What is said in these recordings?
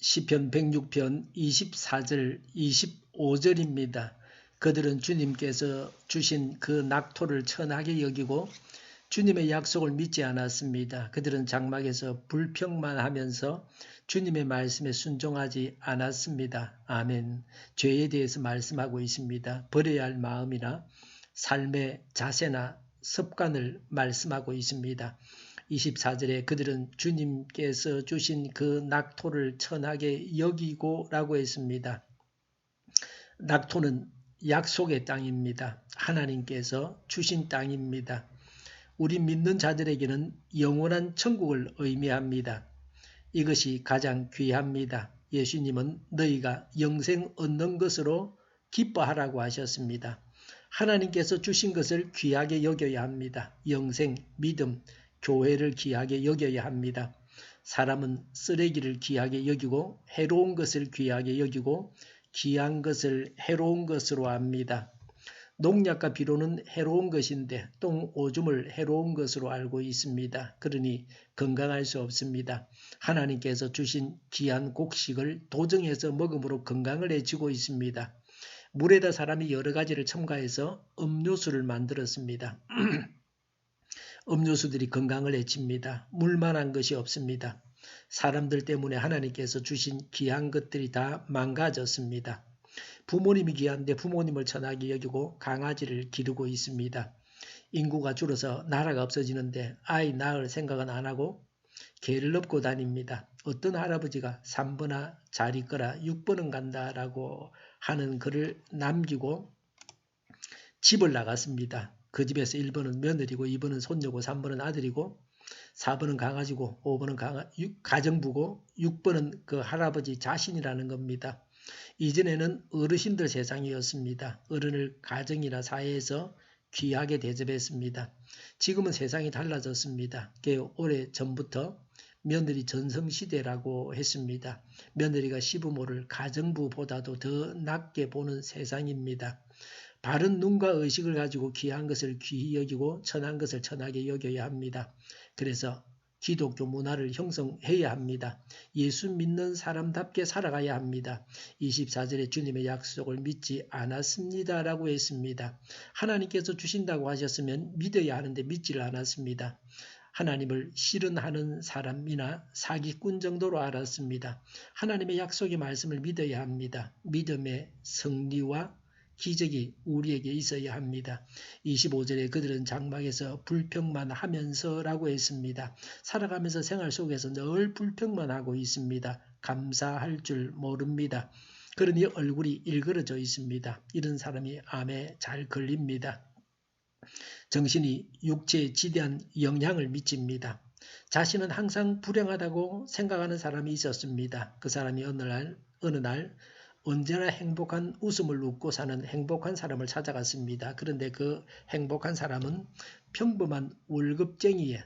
시편 106편 24절 25절입니다. 그들은 주님께서 주신 그 낙토를 천하게 여기고 주님의 약속을 믿지 않았습니다. 그들은 장막에서 불평만 하면서 주님의 말씀에 순종하지 않았습니다. 아멘. 죄에 대해서 말씀하고 있습니다. 버려야 할 마음이나 삶의 자세나 습관을 말씀하고 있습니다. 24절에 그들은 주님께서 주신 그 낙토를 천하게 여기고 라고 했습니다. 낙토는 약속의 땅입니다. 하나님께서 주신 땅입니다. 우리 믿는 자들에게는 영원한 천국을 의미합니다. 이것이 가장 귀합니다. 예수님은 너희가 영생 얻는 것으로 기뻐하라고 하셨습니다. 하나님께서 주신 것을 귀하게 여겨야 합니다. 영생, 믿음, 교회를 귀하게 여겨야 합니다. 사람은 쓰레기를 귀하게 여기고 해로운 것을 귀하게 여기고 귀한 것을 해로운 것으로 합니다. 농약과 비료는 해로운 것인데 똥 오줌을 해로운 것으로 알고 있습니다. 그러니 건강할 수 없습니다. 하나님께서 주신 귀한 곡식을 도정해서 먹음으로 건강을 해주고 있습니다. 물에다 사람이 여러 가지를 첨가해서 음료수를 만들었습니다. 음료수들이 건강을 해칩니다. 물만한 것이 없습니다. 사람들 때문에 하나님께서 주신 귀한 것들이 다 망가졌습니다. 부모님이 귀한데 부모님을 천하게 여기고 강아지를 기르고 있습니다. 인구가 줄어서 나라가 없어지는데 아이 낳을 생각은 안 하고 개를 업고 다닙니다. 어떤 할아버지가 3번아 잘 있거라 6번은 간다라고 하는 글을 남기고 집을 나갔습니다. 그 집에서 1번은 며느리고 2번은 손녀고 3번은 아들이고 4번은 강아지고 5번은 가정부고 6번은 그 할아버지 자신이라는 겁니다. 이전에는 어르신들 세상이었습니다. 어른을 가정이나 사회에서 귀하게 대접했습니다. 지금은 세상이 달라졌습니다. 오래 전부터 며느리 전성시대라고 했습니다. 며느리가 시부모를 가정부보다도 더 낮게 보는 세상입니다. 바른 눈과 의식을 가지고 귀한 것을 귀히 여기고 천한 것을 천하게 여겨야 합니다. 그래서 기독교 문화를 형성해야 합니다. 예수 믿는 사람답게 살아가야 합니다. 24절에 주님의 약속을 믿지 않았습니다. 라고 했습니다. 하나님께서 주신다고 하셨으면 믿어야 하는데 믿지를 않았습니다. 하나님을 실현하는 사람이나 사기꾼 정도로 알았습니다. 하나님의 약속의 말씀을 믿어야 합니다. 믿음의 승리와 기적이 우리에게 있어야 합니다. 25절에 그들은 장막에서 불평만 하면서 라고 했습니다. 살아가면서 생활 속에서 늘 불평만 하고 있습니다. 감사할 줄 모릅니다. 그러니 얼굴이 일그러져 있습니다. 이런 사람이 암에 잘 걸립니다. 정신이 육체에 지대한 영향을 미칩니다. 자신은 항상 불행하다고 생각하는 사람이 있었습니다. 그 사람이 어느 날 언제나 행복한 웃음을 웃고 사는 행복한 사람을 찾아갔습니다. 그런데 그 행복한 사람은 평범한 월급쟁이에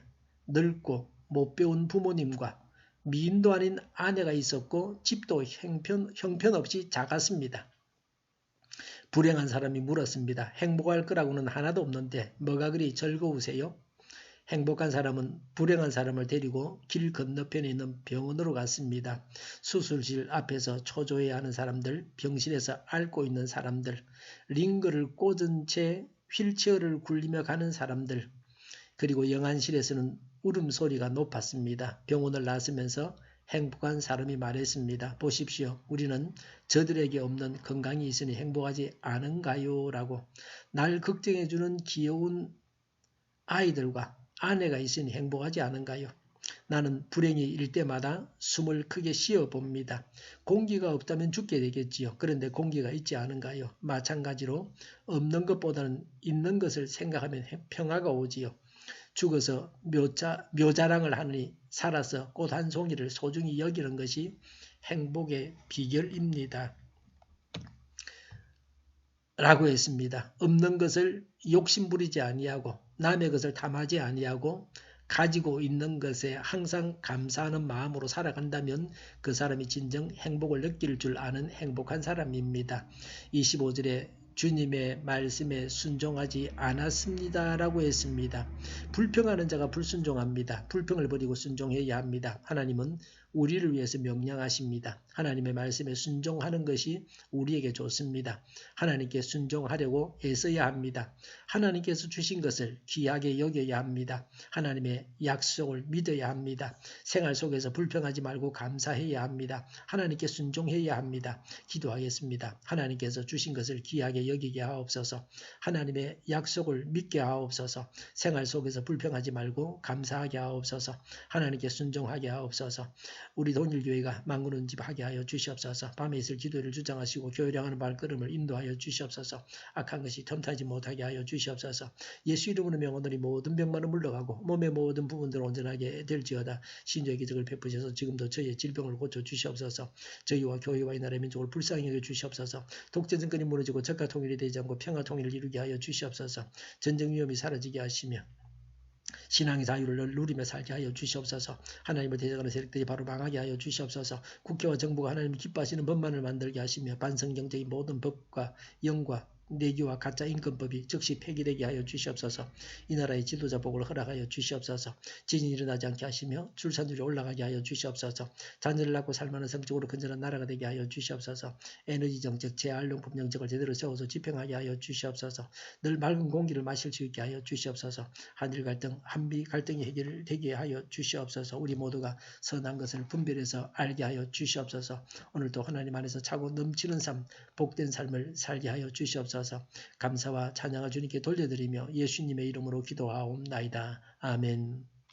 늙고 못 배운 부모님과 미인도 아닌 아내가 있었고 집도 형편없이 작았습니다. 불행한 사람이 물었습니다. 행복할 거라고는 하나도 없는데 뭐가 그리 즐거우세요? 행복한 사람은 불행한 사람을 데리고 길 건너편에 있는 병원으로 갔습니다. 수술실 앞에서 초조해하는 사람들, 병실에서 앓고 있는 사람들, 링거를 꽂은 채 휠체어를 굴리며 가는 사람들, 그리고 영안실에서는 울음소리가 높았습니다. 병원을 나서면서 행복한 사람이 말했습니다. 보십시오. 우리는 저들에게 없는 건강이 있으니 행복하지 않은가요? 라고. 날 걱정해주는 귀여운 아이들과 아내가 있으니 행복하지 않은가요? 나는 불행이 일 때마다 숨을 크게 쉬어봅니다. 공기가 없다면 죽게 되겠지요. 그런데 공기가 있지 않은가요? 마찬가지로 없는 것보다는 있는 것을 생각하면 평화가 오지요. 죽어서 묘자랑을 하느니 살아서 꽃 한 송이를 소중히 여기는 것이 행복의 비결입니다. 라고 했습니다. 없는 것을 욕심부리지 아니하고 남의 것을 탐하지 아니하고 가지고 있는 것에 항상 감사하는 마음으로 살아간다면 그 사람이 진정 행복을 느낄 줄 아는 행복한 사람입니다. 25절에 주님의 말씀에 순종하지 않았습니다. 라고 했습니다. 불평하는 자가 불순종합니다. 불평을 버리고 순종해야 합니다. 하나님은 우리를 위해서 명령하십니다. 하나님의 말씀에 순종하는 것이 우리에게 좋습니다. 하나님께 순종하려고 애써야 합니다. 하나님께서 주신 것을 귀하게 여겨야 합니다. 하나님의 약속을 믿어야 합니다. 생활 속에서 불평하지 말고 감사해야 합니다. 하나님께 순종해야 합니다. 기도하겠습니다. 하나님께서 주신 것을 귀하게 여기게 하옵소서. 하나님의 약속을 믿게 하옵소서. 생활 속에서 불평하지 말고 감사하게 하옵소서. 하나님께 순종하게 하옵소서. 우리 동일교회가 망구는 집 하게 하여 주시옵소서. 밤에 있을 기도를 주장하시고 교회를 향하는 발걸음을 인도하여 주시옵소서. 악한 것이 틈타지 못하게 하여 주시옵소서. 예수 이름으로 명하노니 모든 병만은 물러가고 몸의 모든 부분들을 온전하게 될지어다. 신조의 기적을 베푸셔서 지금도 저희의 질병을 고쳐 주시옵소서. 저희와 교회와 이 나라의 민족을 불쌍히 여겨 주시옵소서. 독재 정권이 무너지고 적과 통일이 되지 않고 평화 통일을 이루게 하여 주시옵소서. 전쟁 위험이 사라지게 하시며 신앙의 자유를 누리며 살게 하여 주시옵소서. 하나님을 대적하는 세력들이 바로 망하게 하여 주시옵소서. 국회와 정부가 하나님이 기뻐하시는 법만을 만들게 하시며 반성경적인 모든 법과 영과 내기와 가짜 인권법이 즉시 폐기되게 하여 주시옵소서. 이 나라의 지도자 복을 허락하여 주시옵소서. 지진이 일어나지 않게 하시며 출산율이 올라가게 하여 주시옵소서. 자녀를 낳고 살만한 성적으로 건전한 나라가 되게 하여 주시옵소서. 에너지 정책, 재활용품 정책을 제대로 세워서 집행하게 하여 주시옵소서. 늘 맑은 공기를 마실 수 있게 하여 주시옵소서. 한일 갈등, 한미 갈등이 해결되게 하여 주시옵소서. 우리 모두가 선한 것을 분별해서 알게 하여 주시옵소서. 오늘도 하나님 안에서 차고 넘치는 삶, 복된 삶을 살게 하여 주시옵소서. 감사와 찬양을 주님께 돌려드리며 예수님의 이름으로 기도하옵나이다. 아멘.